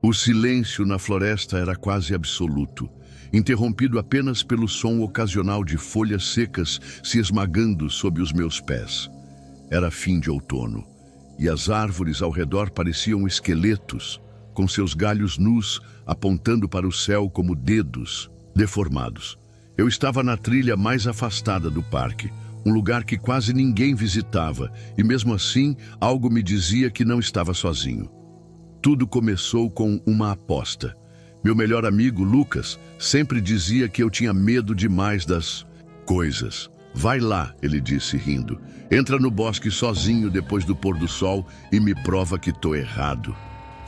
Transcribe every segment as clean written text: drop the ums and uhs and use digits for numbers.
O silêncio na floresta era quase absoluto, interrompido apenas pelo som ocasional de folhas secas se esmagando sob os meus pés. Era fim de outono, e as árvores ao redor pareciam esqueletos, com seus galhos nus apontando para o céu como dedos deformados. Eu estava na trilha mais afastada do parque, um lugar que quase ninguém visitava, e mesmo assim algo me dizia que não estava sozinho. Tudo começou com uma aposta. Meu melhor amigo, Lucas, sempre dizia que eu tinha medo demais das coisas. Vai lá, ele disse rindo. Entra no bosque sozinho depois do pôr do sol e me prova que tô errado.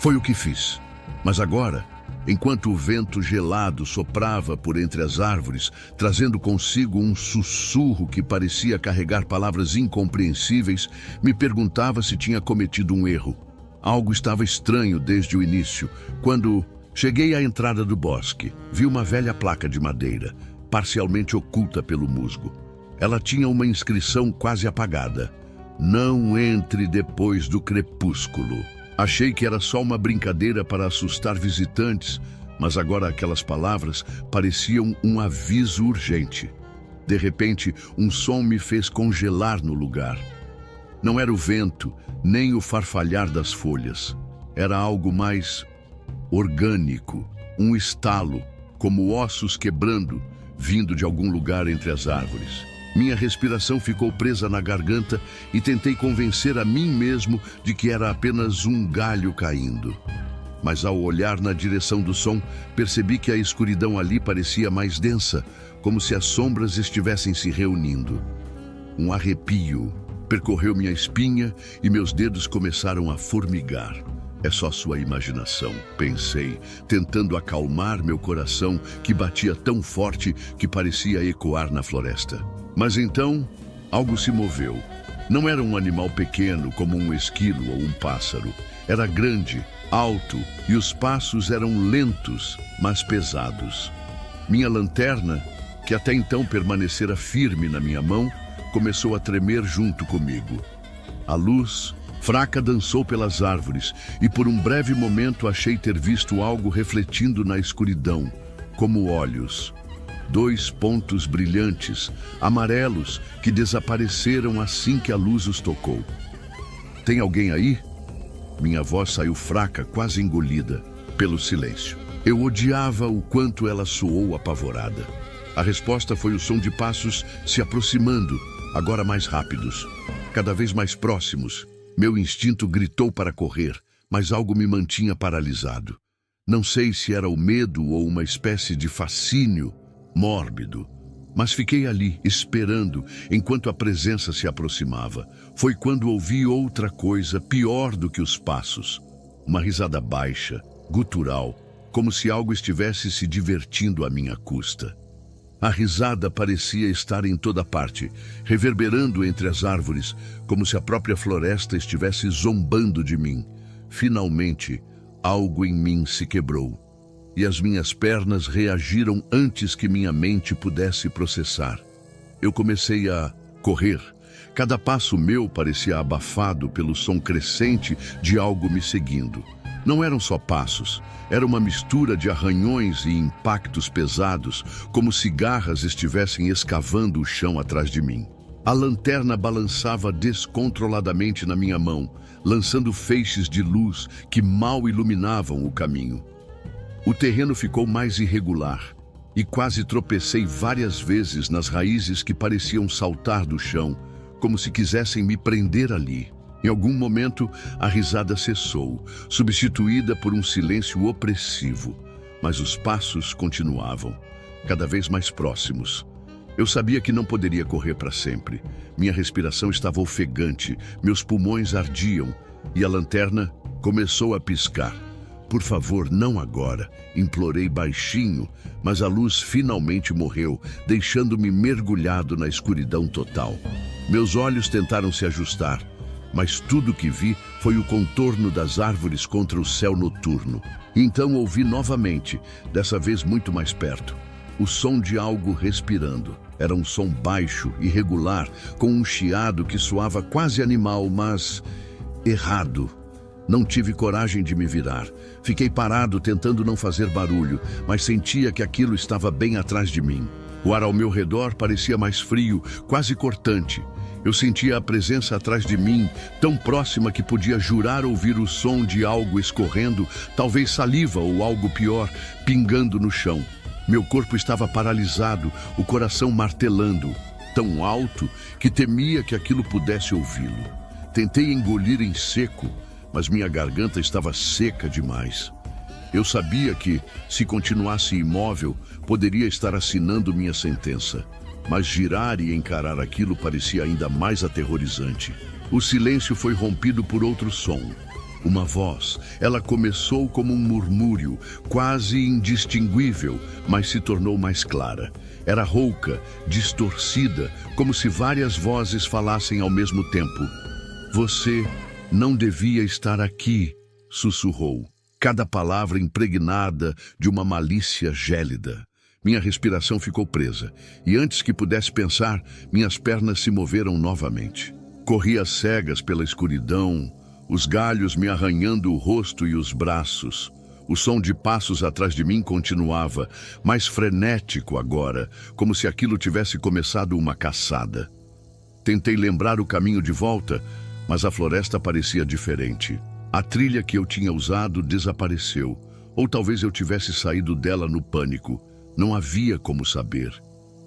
Foi o que fiz. Mas agora, enquanto o vento gelado soprava por entre as árvores, trazendo consigo um sussurro que parecia carregar palavras incompreensíveis, me perguntava se tinha cometido um erro. Algo estava estranho desde o início. Quando cheguei à entrada do bosque, vi uma velha placa de madeira, parcialmente oculta pelo musgo. Ela tinha uma inscrição quase apagada: "Não entre depois do crepúsculo". Achei que era só uma brincadeira para assustar visitantes, mas agora aquelas palavras pareciam um aviso urgente. De repente, um som me fez congelar no lugar. Não era o vento, nem o farfalhar das folhas. Era algo mais orgânico, um estalo, como ossos quebrando, vindo de algum lugar entre as árvores. Minha respiração ficou presa na garganta e tentei convencer a mim mesmo de que era apenas um galho caindo. Mas ao olhar na direção do som, percebi que a escuridão ali parecia mais densa, como se as sombras estivessem se reunindo. Um arrepio percorreu minha espinha e meus dedos começaram a formigar. É só sua imaginação, pensei, tentando acalmar meu coração que batia tão forte que parecia ecoar na floresta. Mas então, algo se moveu. Não era um animal pequeno como um esquilo ou um pássaro. Era grande, alto, e os passos eram lentos, mas pesados. Minha lanterna, que até então permanecera firme na minha mão, começou a tremer junto comigo. A luz fraca dançou pelas árvores e por um breve momento achei ter visto algo refletindo na escuridão, como olhos. 2 pontos brilhantes, amarelos, que desapareceram assim que a luz os tocou. "Tem alguém aí?" Minha voz saiu fraca, quase engolida, pelo silêncio. Eu odiava o quanto ela soou apavorada. A resposta foi o som de passos se aproximando, agora mais rápidos, cada vez mais próximos. Meu instinto gritou para correr, mas algo me mantinha paralisado. Não sei se era o medo ou uma espécie de fascínio mórbido, mas fiquei ali, esperando, enquanto a presença se aproximava. Foi quando ouvi outra coisa pior do que os passos. Uma risada baixa, gutural, como se algo estivesse se divertindo à minha custa. A risada parecia estar em toda parte, reverberando entre as árvores, como se a própria floresta estivesse zombando de mim. Finalmente, algo em mim se quebrou, e as minhas pernas reagiram antes que minha mente pudesse processar. Eu comecei a correr. Cada passo meu parecia abafado pelo som crescente de algo me seguindo. Não eram só passos, era uma mistura de arranhões e impactos pesados, como se garras estivessem escavando o chão atrás de mim. A lanterna balançava descontroladamente na minha mão, lançando feixes de luz que mal iluminavam o caminho. O terreno ficou mais irregular e quase tropecei várias vezes nas raízes que pareciam saltar do chão, como se quisessem me prender ali. Em algum momento, a risada cessou, substituída por um silêncio opressivo, mas os passos continuavam, cada vez mais próximos. Eu sabia que não poderia correr para sempre. Minha respiração estava ofegante, meus pulmões ardiam e a lanterna começou a piscar. "Por favor, não agora", implorei baixinho, mas a luz finalmente morreu, deixando-me mergulhado na escuridão total. Meus olhos tentaram se ajustar, mas tudo que vi foi o contorno das árvores contra o céu noturno. Então ouvi novamente, dessa vez muito mais perto, o som de algo respirando. Era um som baixo, irregular, com um chiado que soava quase animal, mas errado. Não tive coragem de me virar. Fiquei parado tentando não fazer barulho, mas sentia que aquilo estava bem atrás de mim. O ar ao meu redor parecia mais frio, quase cortante. Eu sentia a presença atrás de mim, tão próxima que podia jurar ouvir o som de algo escorrendo, talvez saliva ou algo pior, pingando no chão. Meu corpo estava paralisado, o coração martelando, tão alto que temia que aquilo pudesse ouvi-lo. Tentei engolir em seco, mas minha garganta estava seca demais. Eu sabia que, se continuasse imóvel, poderia estar assinando minha sentença. Mas girar e encarar aquilo parecia ainda mais aterrorizante. O silêncio foi rompido por outro som. Uma voz. Ela começou como um murmúrio, quase indistinguível, mas se tornou mais clara. Era rouca, distorcida, como se várias vozes falassem ao mesmo tempo. Você não devia estar aqui, sussurrou, cada palavra impregnada de uma malícia gélida. Minha respiração ficou presa, e antes que pudesse pensar, minhas pernas se moveram novamente. Corri às cegas pela escuridão, os galhos me arranhando o rosto e os braços. O som de passos atrás de mim continuava, mais frenético agora, como se aquilo tivesse começado uma caçada. Tentei lembrar o caminho de volta, mas a floresta parecia diferente. A trilha que eu tinha usado desapareceu, ou talvez eu tivesse saído dela no pânico. Não havia como saber.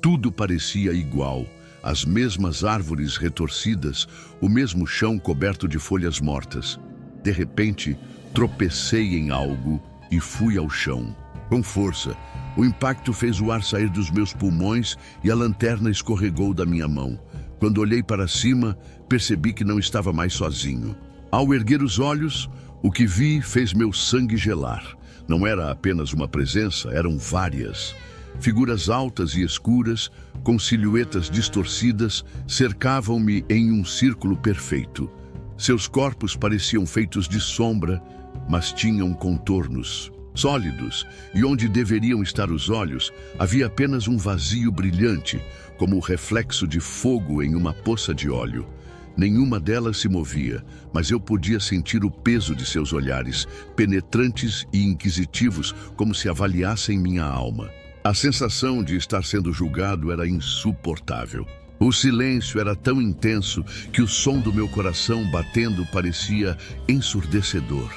Tudo parecia igual. As mesmas árvores retorcidas, o mesmo chão coberto de folhas mortas. De repente, tropecei em algo e fui ao chão. Com força, o impacto fez o ar sair dos meus pulmões e a lanterna escorregou da minha mão. Quando olhei para cima, percebi que não estava mais sozinho. Ao erguer os olhos, o que vi fez meu sangue gelar. Não era apenas uma presença, eram várias. Figuras altas e escuras, com silhuetas distorcidas, cercavam-me em um círculo perfeito. Seus corpos pareciam feitos de sombra, mas tinham contornos sólidos, e onde deveriam estar os olhos, havia apenas um vazio brilhante, como o reflexo de fogo em uma poça de óleo. Nenhuma delas se movia, mas eu podia sentir o peso de seus olhares, penetrantes e inquisitivos, como se avaliassem minha alma. A sensação de estar sendo julgado era insuportável. O silêncio era tão intenso que o som do meu coração batendo parecia ensurdecedor.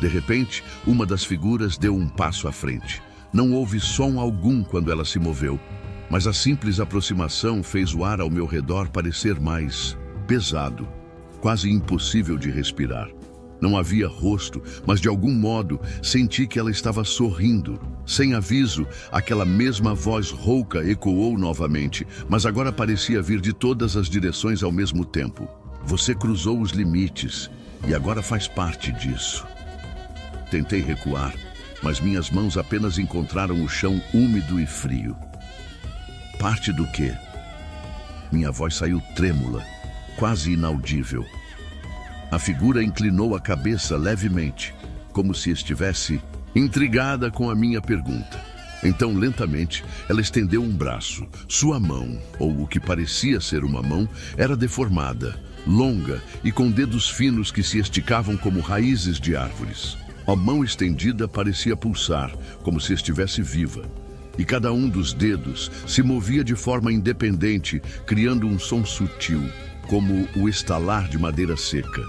De repente, uma das figuras deu um passo à frente. Não houve som algum quando ela se moveu, mas a simples aproximação fez o ar ao meu redor parecer mais pesado, quase impossível de respirar. Não havia rosto, mas de algum modo senti que ela estava sorrindo. Sem aviso, aquela mesma voz rouca ecoou novamente, mas agora parecia vir de todas as direções ao mesmo tempo. Você cruzou os limites e agora faz parte disso. Tentei recuar, mas minhas mãos apenas encontraram o chão úmido e frio. Parte do quê? Minha voz saiu trêmula, quase inaudível. A figura inclinou a cabeça levemente, como se estivesse intrigada com a minha pergunta. Então, lentamente, ela estendeu um braço. Sua mão, ou o que parecia ser uma mão, era deformada, longa e com dedos finos que se esticavam como raízes de árvores. A mão estendida parecia pulsar, como se estivesse viva. E cada um dos dedos se movia de forma independente, criando um som sutil, como o estalar de madeira seca.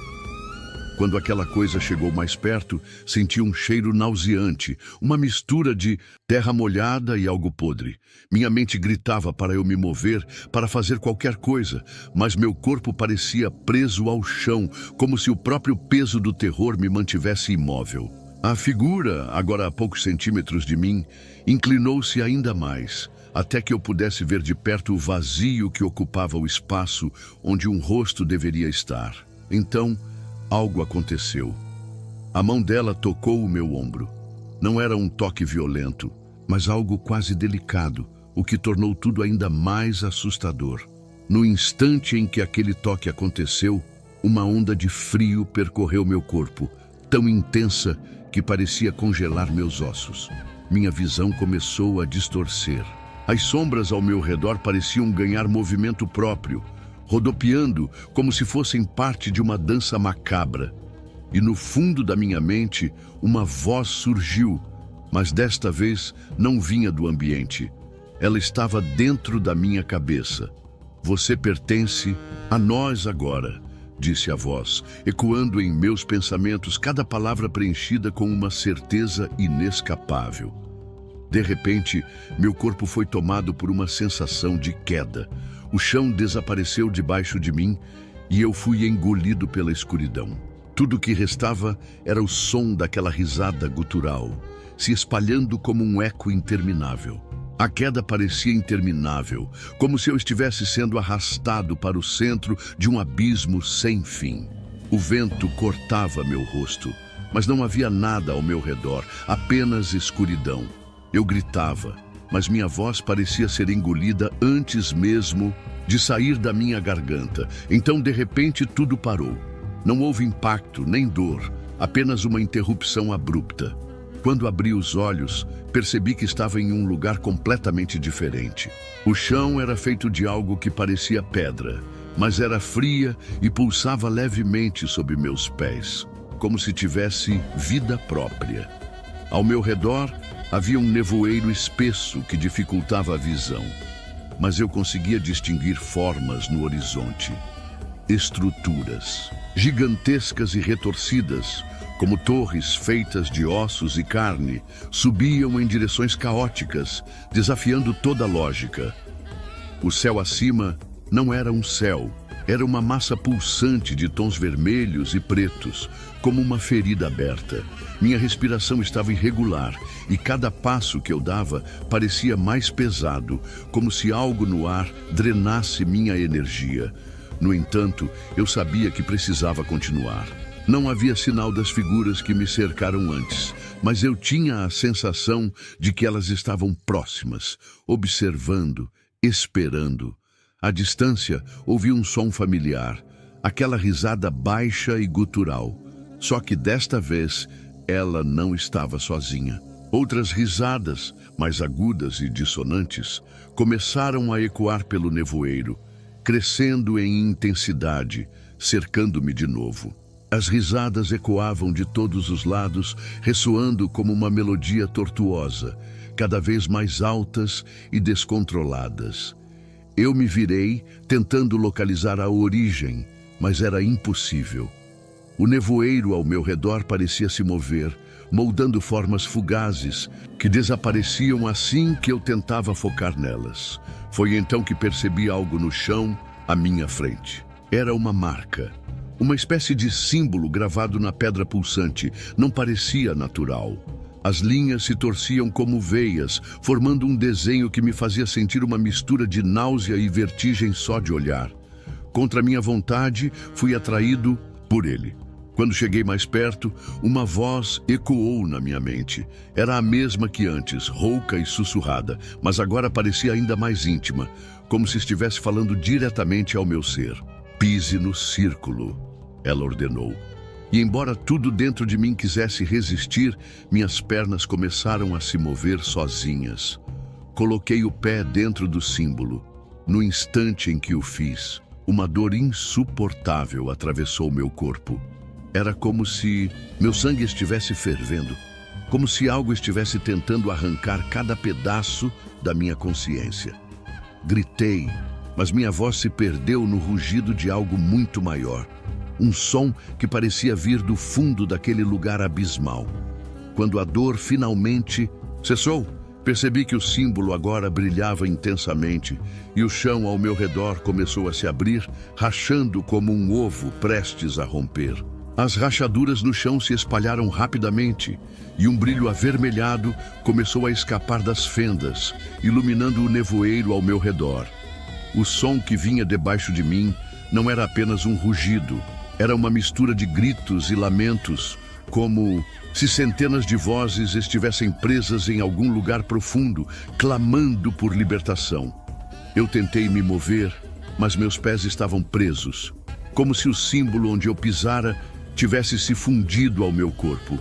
Quando aquela coisa chegou mais perto, senti um cheiro nauseante, uma mistura de terra molhada e algo podre. Minha mente gritava para eu me mover, para fazer qualquer coisa, mas meu corpo parecia preso ao chão, como se o próprio peso do terror me mantivesse imóvel. A figura, agora a poucos centímetros de mim, inclinou-se ainda mais, até que eu pudesse ver de perto o vazio que ocupava o espaço onde um rosto deveria estar. Então, algo aconteceu. A mão dela tocou o meu ombro. Não era um toque violento, mas algo quase delicado, o que tornou tudo ainda mais assustador. No instante em que aquele toque aconteceu, uma onda de frio percorreu meu corpo, tão intensa que parecia congelar meus ossos. Minha visão começou a distorcer. As sombras ao meu redor pareciam ganhar movimento próprio, rodopiando como se fossem parte de uma dança macabra. e no fundo da minha mente uma voz surgiu, mas desta vez não vinha do ambiente. Ela estava dentro da minha cabeça. Você pertence a nós agora, disse a voz, ecoando em meus pensamentos, cada palavra preenchida com uma certeza inescapável. De repente, meu corpo foi tomado por uma sensação de queda. O chão desapareceu debaixo de mim e eu fui engolido pela escuridão. Tudo o que restava era o som daquela risada gutural, se espalhando como um eco interminável. A queda parecia interminável, como se eu estivesse sendo arrastado para o centro de um abismo sem fim. O vento cortava meu rosto, mas não havia nada ao meu redor, apenas escuridão. Eu gritava, mas minha voz parecia ser engolida antes mesmo de sair da minha garganta. Então, de repente, tudo parou. Não houve impacto, nem dor, apenas uma interrupção abrupta. Quando abri os olhos, percebi que estava em um lugar completamente diferente. O chão era feito de algo que parecia pedra, mas era fria e pulsava levemente sob meus pés, como se tivesse vida própria. Ao meu redor, havia um nevoeiro espesso que dificultava a visão, mas eu conseguia distinguir formas no horizonte. Estruturas, gigantescas e retorcidas, como torres feitas de ossos e carne, subiam em direções caóticas, desafiando toda a lógica. O céu acima não era um céu, era uma massa pulsante de tons vermelhos e pretos, como uma ferida aberta. Minha respiração estava irregular e cada passo que eu dava parecia mais pesado, como se algo no ar drenasse minha energia. No entanto, eu sabia que precisava continuar. Não havia sinal das figuras que me cercaram antes, mas eu tinha a sensação de que elas estavam próximas, observando, esperando. À distância, ouvi um som familiar, aquela risada baixa e gutural. Só que desta vez, ela não estava sozinha. Outras risadas, mais agudas e dissonantes, começaram a ecoar pelo nevoeiro, crescendo em intensidade, cercando-me de novo. As risadas ecoavam de todos os lados, ressoando como uma melodia tortuosa, cada vez mais altas e descontroladas. Eu me virei, tentando localizar a origem, mas era impossível. O nevoeiro ao meu redor parecia se mover, moldando formas fugazes que desapareciam assim que eu tentava focar nelas. Foi então que percebi algo no chão à minha frente. Era uma marca. Uma espécie de símbolo gravado na pedra pulsante. Não parecia natural. As linhas se torciam como veias, formando um desenho que me fazia sentir uma mistura de náusea e vertigem só de olhar. Contra minha vontade, fui atraído por ele. Quando cheguei mais perto, uma voz ecoou na minha mente. Era a mesma que antes, rouca e sussurrada, mas agora parecia ainda mais íntima, como se estivesse falando diretamente ao meu ser. Pise no círculo, ela ordenou. E embora tudo dentro de mim quisesse resistir, minhas pernas começaram a se mover sozinhas. Coloquei o pé dentro do símbolo. No instante em que o fiz, uma dor insuportável atravessou meu corpo. Era como se meu sangue estivesse fervendo, como se algo estivesse tentando arrancar cada pedaço da minha consciência. Gritei, mas minha voz se perdeu no rugido de algo muito maior. Um som que parecia vir do fundo daquele lugar abismal. Quando a dor finalmente cessou, percebi que o símbolo agora brilhava intensamente e o chão ao meu redor começou a se abrir, rachando como um ovo prestes a romper. As rachaduras no chão se espalharam rapidamente e um brilho avermelhado começou a escapar das fendas, iluminando o nevoeiro ao meu redor. O som que vinha debaixo de mim não era apenas um rugido, era uma mistura de gritos e lamentos, como se centenas de vozes estivessem presas em algum lugar profundo, clamando por libertação. Eu tentei me mover, mas meus pés estavam presos, como se o símbolo onde eu pisara tivesse se fundido ao meu corpo.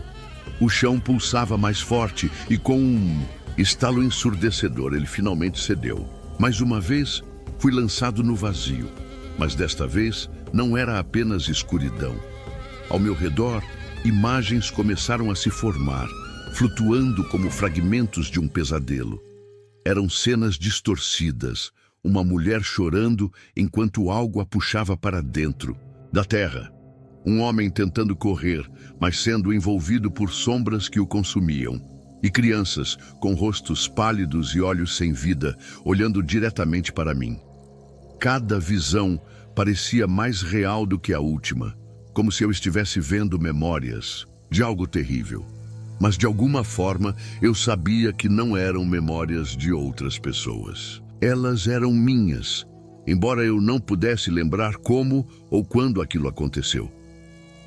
O chão pulsava mais forte e com um estalo ensurdecedor ele finalmente cedeu. Mais uma vez, fui lançado no vazio, mas desta vez não era apenas escuridão. Ao meu redor, imagens começaram a se formar, flutuando como fragmentos de um pesadelo. Eram cenas distorcidas, uma mulher chorando enquanto algo a puxava para dentro da terra. Um homem tentando correr, mas sendo envolvido por sombras que o consumiam. E crianças, com rostos pálidos e olhos sem vida, olhando diretamente para mim. Cada visão parecia mais real do que a última, como se eu estivesse vendo memórias de algo terrível. Mas de alguma forma eu sabia que não eram memórias de outras pessoas. Elas eram minhas, embora eu não pudesse lembrar como ou quando aquilo aconteceu.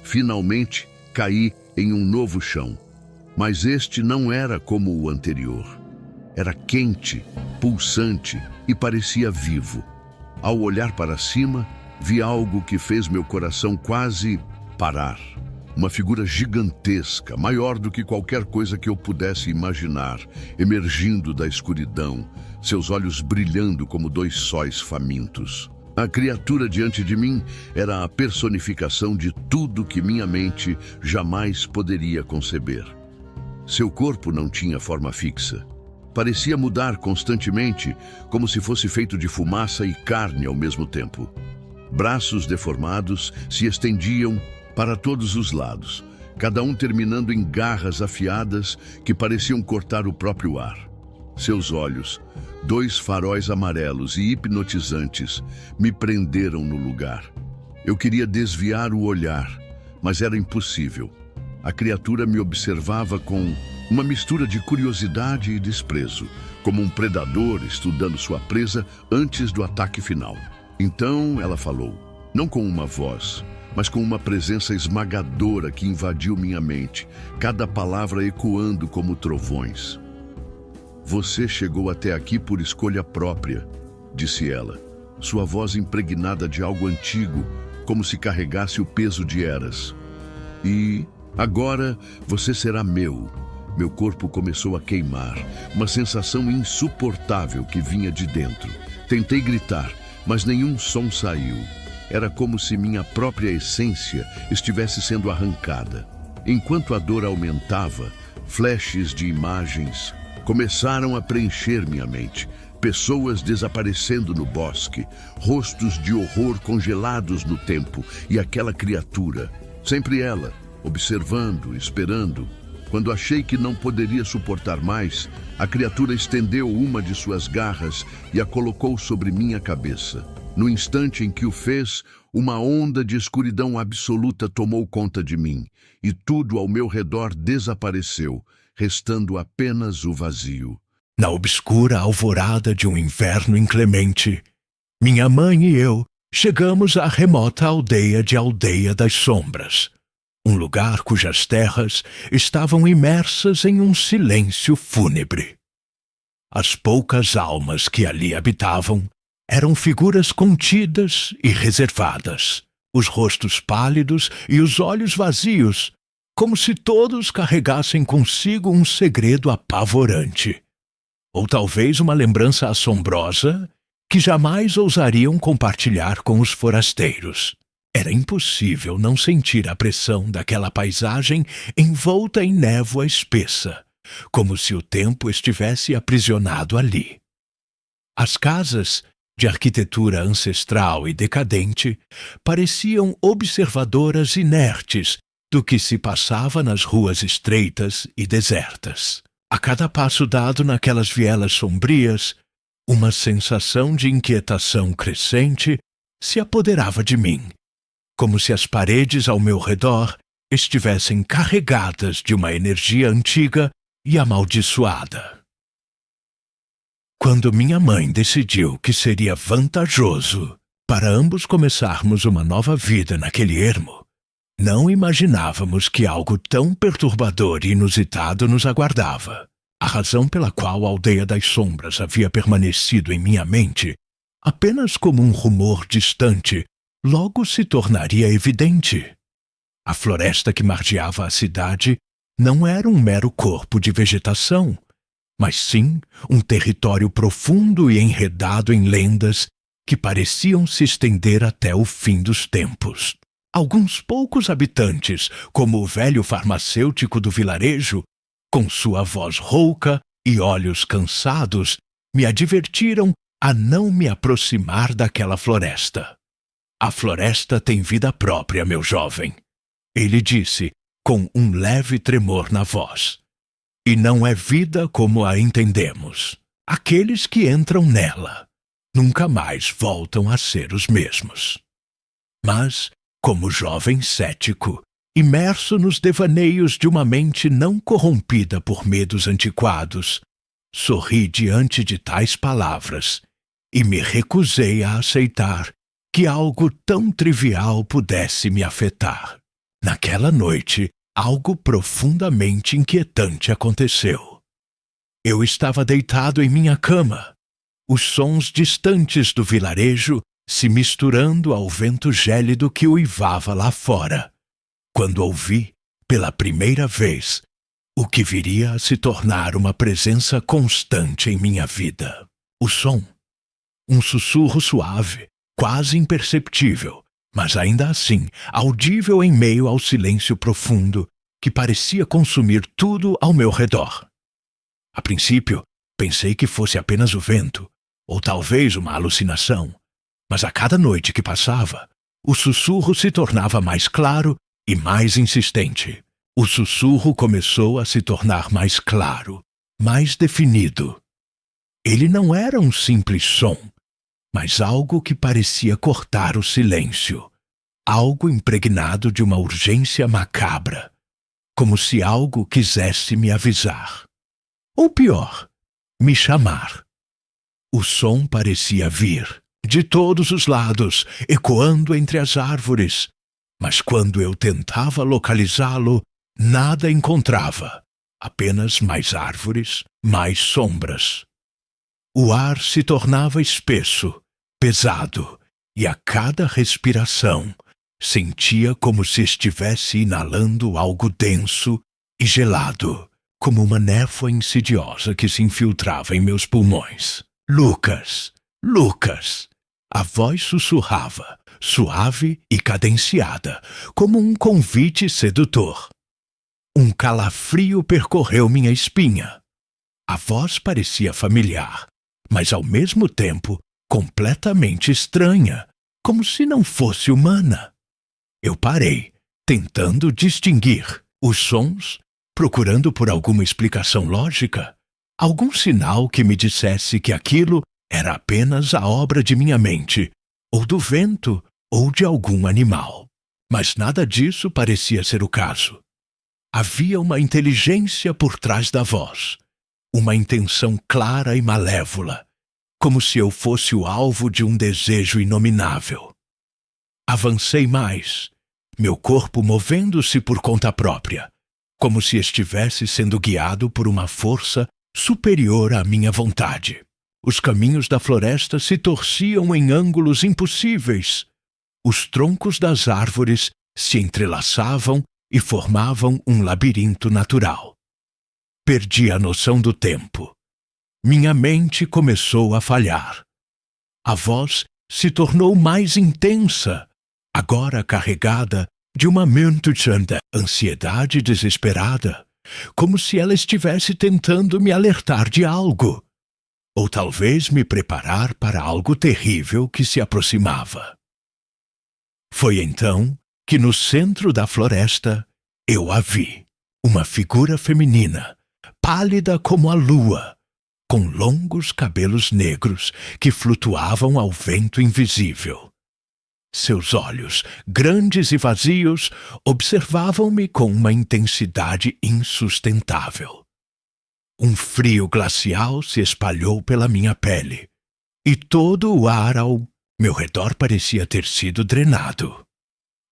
Finalmente caí em um novo chão, mas este não era como o anterior. Era quente, pulsante e parecia vivo. Ao olhar para cima, vi algo que fez meu coração quase parar. Uma figura gigantesca, maior do que qualquer coisa que eu pudesse imaginar, emergindo da escuridão, seus olhos brilhando como dois sóis famintos. A criatura diante de mim era a personificação de tudo que minha mente jamais poderia conceber. Seu corpo não tinha forma fixa. Parecia mudar constantemente, como se fosse feito de fumaça e carne ao mesmo tempo. Braços deformados se estendiam para todos os lados, cada um terminando em garras afiadas que pareciam cortar o próprio ar. Seus olhos, dois faróis amarelos e hipnotizantes, me prenderam no lugar. Eu queria desviar o olhar, mas era impossível. A criatura me observava com uma mistura de curiosidade e desprezo, como um predador estudando sua presa antes do ataque final. Então ela falou, não com uma voz, mas com uma presença esmagadora que invadiu minha mente, cada palavra ecoando como trovões. Você chegou até aqui por escolha própria, disse ela, sua voz impregnada de algo antigo, como se carregasse o peso de eras. E agora você será meu. Meu corpo começou a queimar, uma sensação insuportável que vinha de dentro. Tentei gritar, mas nenhum som saiu. Era como se minha própria essência estivesse sendo arrancada. Enquanto a dor aumentava, flashes de imagens começaram a preencher minha mente. Pessoas desaparecendo no bosque, rostos de horror congelados no tempo e aquela criatura, sempre ela, observando, esperando. Quando achei que não poderia suportar mais, a criatura estendeu uma de suas garras e a colocou sobre minha cabeça. No instante em que o fez, uma onda de escuridão absoluta tomou conta de mim, e tudo ao meu redor desapareceu, restando apenas o vazio. Na obscura alvorada de um inverno inclemente, minha mãe e eu chegamos à remota aldeia de Aldeia das Sombras, um lugar cujas terras estavam imersas em um silêncio fúnebre. As poucas almas que ali habitavam eram figuras contidas e reservadas, os rostos pálidos e os olhos vazios, como se todos carregassem consigo um segredo apavorante. Ou talvez uma lembrança assombrosa que jamais ousariam compartilhar com os forasteiros. Era impossível não sentir a pressão daquela paisagem envolta em névoa espessa, como se o tempo estivesse aprisionado ali. As casas, de arquitetura ancestral e decadente, pareciam observadoras inertes do que se passava nas ruas estreitas e desertas. A cada passo dado naquelas vielas sombrias, uma sensação de inquietação crescente se apoderava de mim, como se as paredes ao meu redor estivessem carregadas de uma energia antiga e amaldiçoada. Quando minha mãe decidiu que seria vantajoso para ambos começarmos uma nova vida naquele ermo, não imaginávamos que algo tão perturbador e inusitado nos aguardava. A razão pela qual a Aldeia das Sombras havia permanecido em minha mente, apenas como um rumor distante, logo se tornaria evidente. A floresta que margeava a cidade não era um mero corpo de vegetação, mas sim um território profundo e enredado em lendas que pareciam se estender até o fim dos tempos. alguns poucos habitantes, como o velho farmacêutico do vilarejo, com sua voz rouca e olhos cansados, me advertiram a não me aproximar daquela floresta. A floresta tem vida própria, meu jovem, ele disse, com um leve tremor na voz. E não é vida como a entendemos. Aqueles que entram nela nunca mais voltam a ser os mesmos. Mas, como jovem cético, imerso nos devaneios de uma mente não corrompida por medos antiquados, sorri diante de tais palavras e me recusei a aceitar que algo tão trivial pudesse me afetar. Naquela noite, algo profundamente inquietante aconteceu. Eu estava deitado em minha cama, os sons distantes do vilarejo se misturando ao vento gélido que uivava lá fora, quando ouvi, pela primeira vez, o que viria a se tornar uma presença constante em minha vida. O som. Um sussurro suave, quase imperceptível, mas ainda assim audível em meio ao silêncio profundo que parecia consumir tudo ao meu redor. A princípio, pensei que fosse apenas o vento, ou talvez uma alucinação, mas a cada noite que passava, o sussurro se tornava mais claro e mais insistente. O sussurro começou a se tornar mais claro, mais definido. Ele não era um simples som, mas algo que parecia cortar o silêncio, algo impregnado de uma urgência macabra, como se algo quisesse me avisar. Ou pior, me chamar. O som parecia vir, de todos os lados, ecoando entre as árvores, mas quando eu tentava localizá-lo, nada encontrava, apenas mais árvores, mais sombras. O ar se tornava espesso, pesado, e a cada respiração sentia como se estivesse inalando algo denso e gelado, como uma névoa insidiosa que se infiltrava em meus pulmões. Lucas! Lucas! A voz sussurrava, suave e cadenciada, como um convite sedutor. Um calafrio percorreu minha espinha. A voz parecia familiar, mas ao mesmo tempo completamente estranha, como se não fosse humana. Eu parei, tentando distinguir os sons, procurando por alguma explicação lógica, algum sinal que me dissesse que aquilo era apenas a obra de minha mente, ou do vento, ou de algum animal. Mas nada disso parecia ser o caso. Havia uma inteligência por trás da voz, uma intenção clara e malévola, como se eu fosse o alvo de um desejo inominável. Avancei mais, meu corpo movendo-se por conta própria, como se estivesse sendo guiado por uma força superior à minha vontade. Os caminhos da floresta se torciam em ângulos impossíveis. Os troncos das árvores se entrelaçavam e formavam um labirinto natural. Perdi a noção do tempo. Minha mente começou a falhar. A voz se tornou mais intensa, agora carregada de uma mentuzanda ansiedade desesperada, como se ela estivesse tentando me alertar de algo, ou talvez me preparar para algo terrível que se aproximava. Foi então que no centro da floresta eu a vi, uma figura feminina, pálida como a lua, com longos cabelos negros que flutuavam ao vento invisível. Seus olhos, grandes e vazios, observavam-me com uma intensidade insustentável. Um frio glacial se espalhou pela minha pele, e todo o ar ao meu redor parecia ter sido drenado.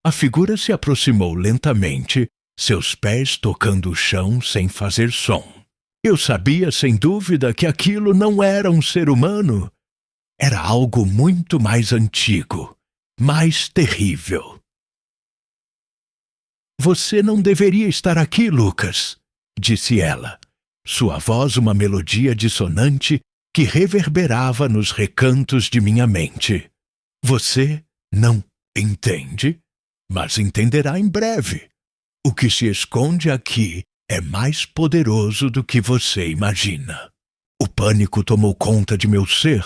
A figura se aproximou lentamente, seus pés tocando o chão sem fazer som. Eu sabia, sem dúvida, que aquilo não era um ser humano. Era algo muito mais antigo, mais terrível. Você não deveria estar aqui, Lucas, disse ela, sua voz uma melodia dissonante que reverberava nos recantos de minha mente. Você não entende? mas entenderá em breve. O que se esconde aqui é mais poderoso do que você imagina. O pânico tomou conta de meu ser,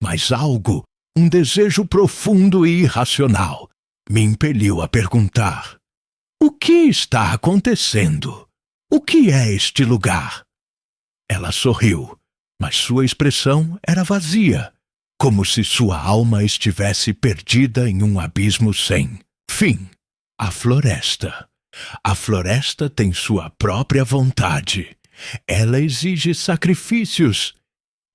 mas algo, um desejo profundo e irracional, me impeliu a perguntar: o que está acontecendo? O que é este lugar? Ela sorriu, mas sua expressão era vazia, como se sua alma estivesse perdida em um abismo sem fim. A floresta. A floresta tem sua própria vontade. Ela exige sacrifícios,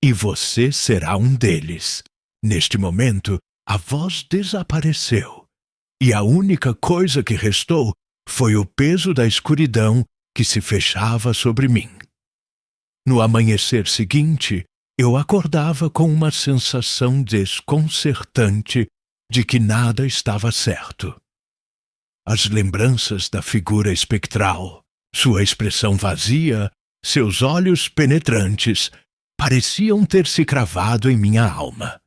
e você será um deles. Neste momento, a voz desapareceu, e a única coisa que restou foi o peso da escuridão que se fechava sobre mim. No amanhecer seguinte, eu acordava com uma sensação desconcertante de que nada estava certo. As lembranças da figura espectral, sua expressão vazia, seus olhos penetrantes, pareciam ter se cravado em minha alma.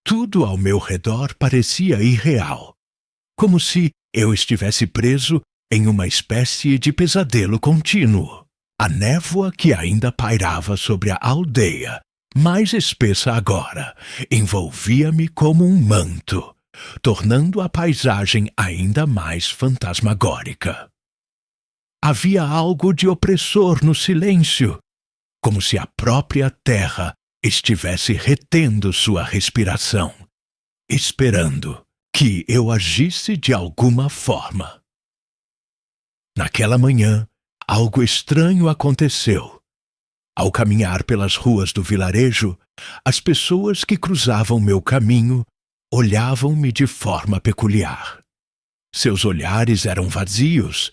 Tudo ao meu redor parecia irreal, como se eu estivesse preso em uma espécie de pesadelo contínuo. A névoa que ainda pairava sobre a aldeia, mais espessa agora, envolvia-me como um manto, tornando a paisagem ainda mais fantasmagórica. Havia algo de opressor no silêncio, como se a própria terra estivesse retendo sua respiração, esperando que eu agisse de alguma forma. Naquela manhã, algo estranho aconteceu. Ao caminhar pelas ruas do vilarejo, as pessoas que cruzavam meu caminho olhavam-me de forma peculiar. Seus olhares eram vazios,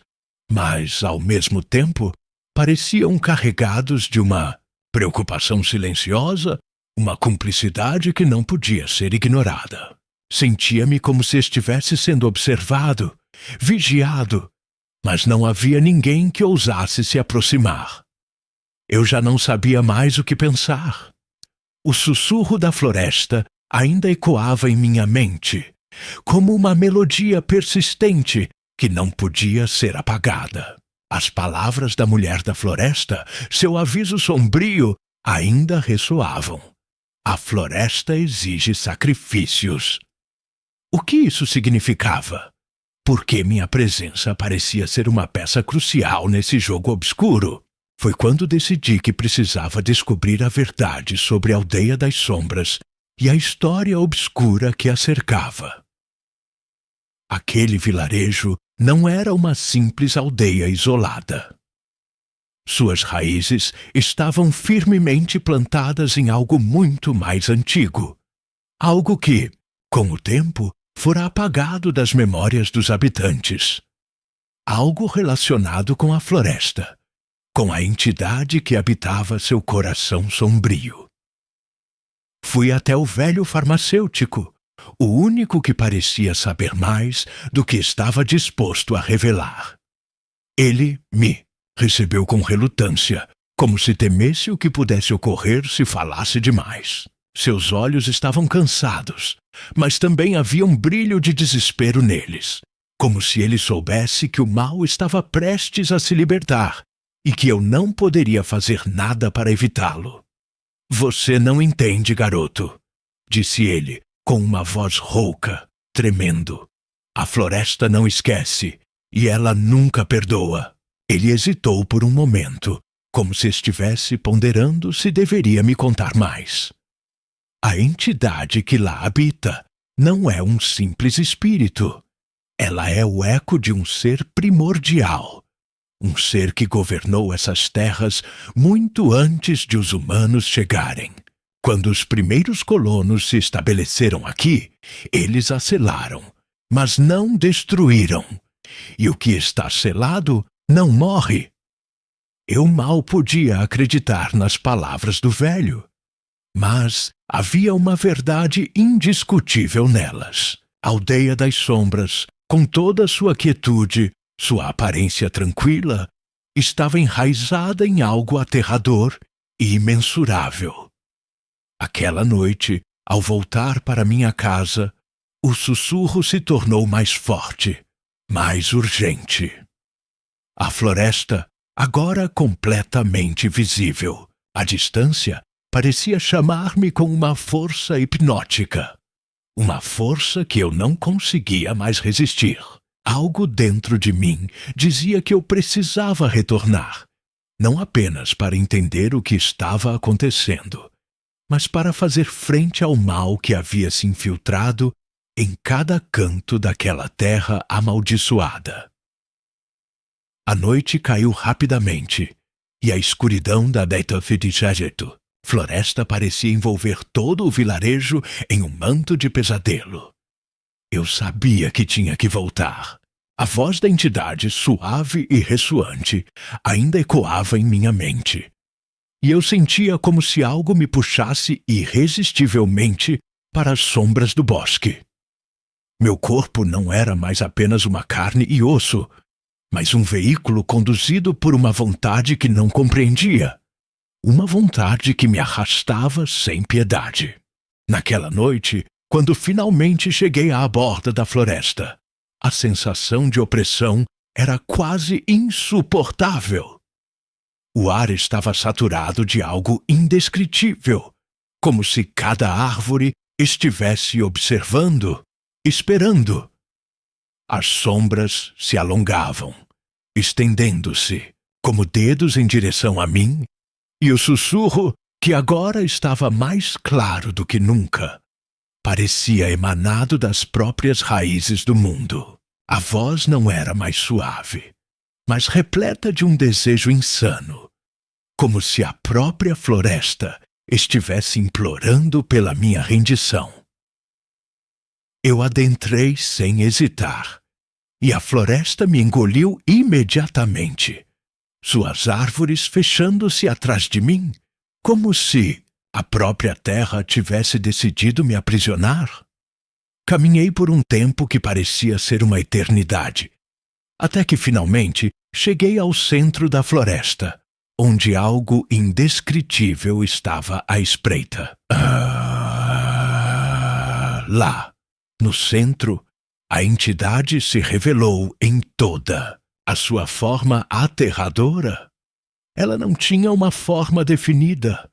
mas, ao mesmo tempo, pareciam carregados de uma preocupação silenciosa, uma cumplicidade que não podia ser ignorada. Sentia-me como se estivesse sendo observado, vigiado, mas não havia ninguém que ousasse se aproximar. Eu já não sabia mais o que pensar. O sussurro da floresta ainda ecoava em minha mente, como uma melodia persistente que não podia ser apagada. As palavras da mulher da floresta, seu aviso sombrio, ainda ressoavam. A floresta exige sacrifícios. O que isso significava? Por que minha presença parecia ser uma peça crucial nesse jogo obscuro? Foi quando decidi que precisava descobrir a verdade sobre a Aldeia das Sombras e a história obscura que a cercava. Aquele vilarejo não era uma simples aldeia isolada. Suas raízes estavam firmemente plantadas em algo muito mais antigo. Algo que, com o tempo, fora apagado das memórias dos habitantes. Algo relacionado com a floresta, com a entidade que habitava seu coração sombrio. Fui até o velho farmacêutico, o único que parecia saber mais do que estava disposto a revelar. Ele me recebeu com relutância, como se temesse o que pudesse ocorrer se falasse demais. Seus olhos estavam cansados, mas também havia um brilho de desespero neles, como se ele soubesse que o mal estava prestes a se libertar e que eu não poderia fazer nada para evitá-lo. «Você não entende, garoto», disse ele, com uma voz rouca, tremendo. «A floresta não esquece, e ela nunca perdoa». Ele hesitou por um momento, como se estivesse ponderando se deveria me contar mais. A entidade que lá habita não é um simples espírito. Ela é o eco de um ser primordial. Um ser que governou essas terras muito antes de os humanos chegarem. Quando os primeiros colonos se estabeleceram aqui, eles a selaram, mas não destruíram. E o que está selado não morre. Eu mal podia acreditar nas palavras do velho. Mas havia uma verdade indiscutível nelas. A Aldeia das Sombras, com toda a sua quietude, sua aparência tranquila, estava enraizada em algo aterrador e imensurável. Aquela noite, ao voltar para minha casa, o sussurro se tornou mais forte, mais urgente. A floresta, agora completamente visível, à distância, parecia chamar-me com uma força hipnótica. Uma força que eu não conseguia mais resistir. Algo dentro de mim dizia que eu precisava retornar, não apenas para entender o que estava acontecendo, mas para fazer frente ao mal que havia se infiltrado em cada canto daquela terra amaldiçoada. A noite caiu rapidamente, e a escuridão da Deitofidjajetu, floresta, parecia envolver todo o vilarejo em um manto de pesadelo. Eu sabia que tinha que voltar. A voz da entidade, suave e ressoante, ainda ecoava em minha mente. E eu sentia como se algo me puxasse irresistivelmente para as sombras do bosque. Meu corpo não era mais apenas uma carne e osso, mas um veículo conduzido por uma vontade que não compreendia. Uma vontade que me arrastava sem piedade. Naquela noite, quando finalmente cheguei à borda da floresta, a sensação de opressão era quase insuportável. O ar estava saturado de algo indescritível, como se cada árvore estivesse observando, esperando. As sombras se alongavam, estendendo-se, como dedos em direção a mim, e o sussurro, que agora estava mais claro do que nunca, parecia emanado das próprias raízes do mundo. A voz não era mais suave, mas repleta de um desejo insano, como se a própria floresta estivesse implorando pela minha rendição. Eu adentrei sem hesitar, e a floresta me engoliu imediatamente, suas árvores fechando-se atrás de mim, como se a própria terra tivesse decidido me aprisionar. Caminhei por um tempo que parecia ser uma eternidade, até que finalmente cheguei ao centro da floresta, onde algo indescritível estava à espreita. Lá, no centro, a entidade se revelou em toda a sua forma aterradora. Ela não tinha uma forma definida,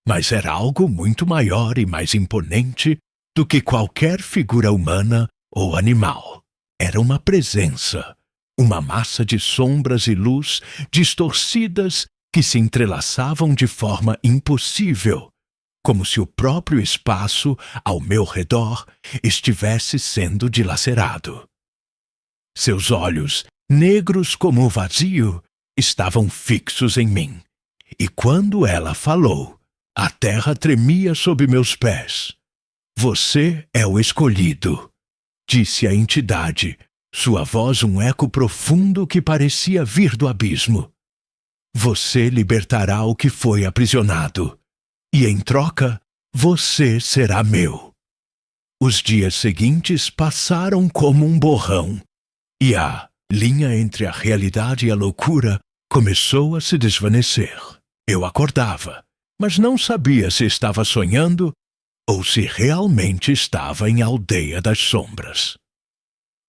mas era algo muito maior e mais imponente do que qualquer figura humana ou animal. Era uma presença, uma massa de sombras e luz distorcidas que se entrelaçavam de forma impossível, como se o próprio espaço ao meu redor estivesse sendo dilacerado. Seus olhos, negros como o vazio, estavam fixos em mim, e quando ela falou, a terra tremia sob meus pés. Você é o escolhido, disse a entidade, sua voz um eco profundo que parecia vir do abismo. Você libertará o que foi aprisionado, e em troca, você será meu. Os dias seguintes passaram como um borrão, e a linha entre a realidade e a loucura começou a se desvanecer. Eu acordava, mas não sabia se estava sonhando ou se realmente estava em Aldeia das Sombras.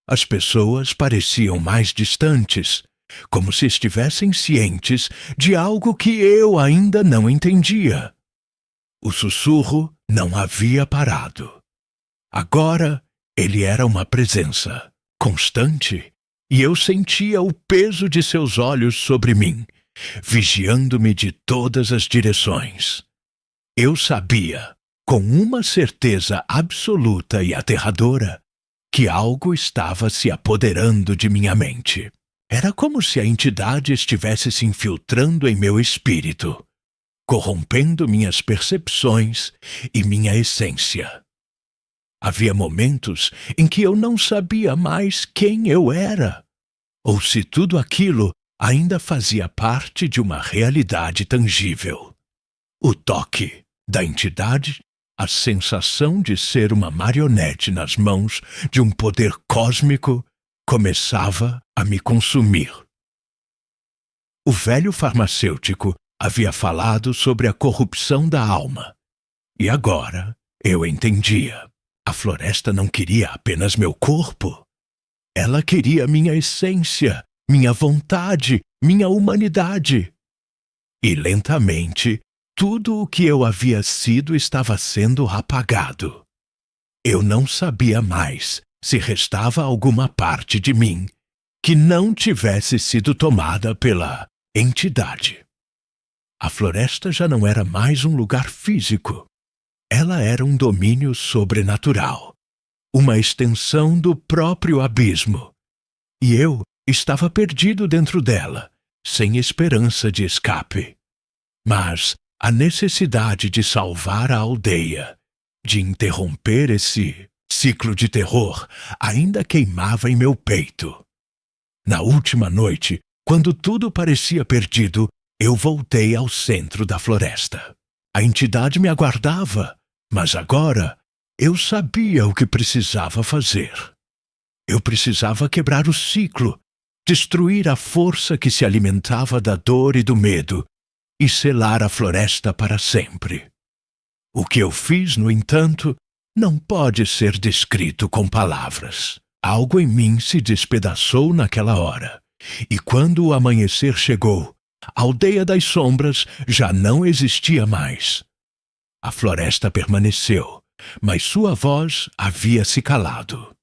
As pessoas pareciam mais distantes, como se estivessem cientes de algo que eu ainda não entendia. O sussurro não havia parado. Agora ele era uma presença constante, e eu sentia o peso de seus olhos sobre mim, vigiando-me de todas as direções. Eu sabia, com uma certeza absoluta e aterradora, que algo estava se apoderando de minha mente. Era como se a entidade estivesse se infiltrando em meu espírito, corrompendo minhas percepções e minha essência. Havia momentos em que eu não sabia mais quem eu era, ou se tudo aquilo ainda fazia parte de uma realidade tangível. O toque da entidade, a sensação de ser uma marionete nas mãos de um poder cósmico, começava a me consumir. O velho farmacêutico havia falado sobre a corrupção da alma, e agora eu entendia. A floresta não queria apenas meu corpo. Ela queria minha essência, minha vontade, minha humanidade. E lentamente, tudo o que eu havia sido estava sendo apagado. Eu não sabia mais se restava alguma parte de mim que não tivesse sido tomada pela entidade. A floresta já não era mais um lugar físico. Ela era um domínio sobrenatural, uma extensão do próprio abismo. E eu estava perdido dentro dela, sem esperança de escape. Mas a necessidade de salvar a aldeia, de interromper esse ciclo de terror, ainda queimava em meu peito. Na última noite, quando tudo parecia perdido, eu voltei ao centro da floresta. A entidade me aguardava, mas agora eu sabia o que precisava fazer. Eu precisava quebrar o ciclo, destruir a força que se alimentava da dor e do medo e selar a floresta para sempre. O que eu fiz, no entanto, não pode ser descrito com palavras. Algo em mim se despedaçou naquela hora, e quando o amanhecer chegou, a aldeia das sombras já não existia mais. A floresta permaneceu, mas sua voz havia se calado.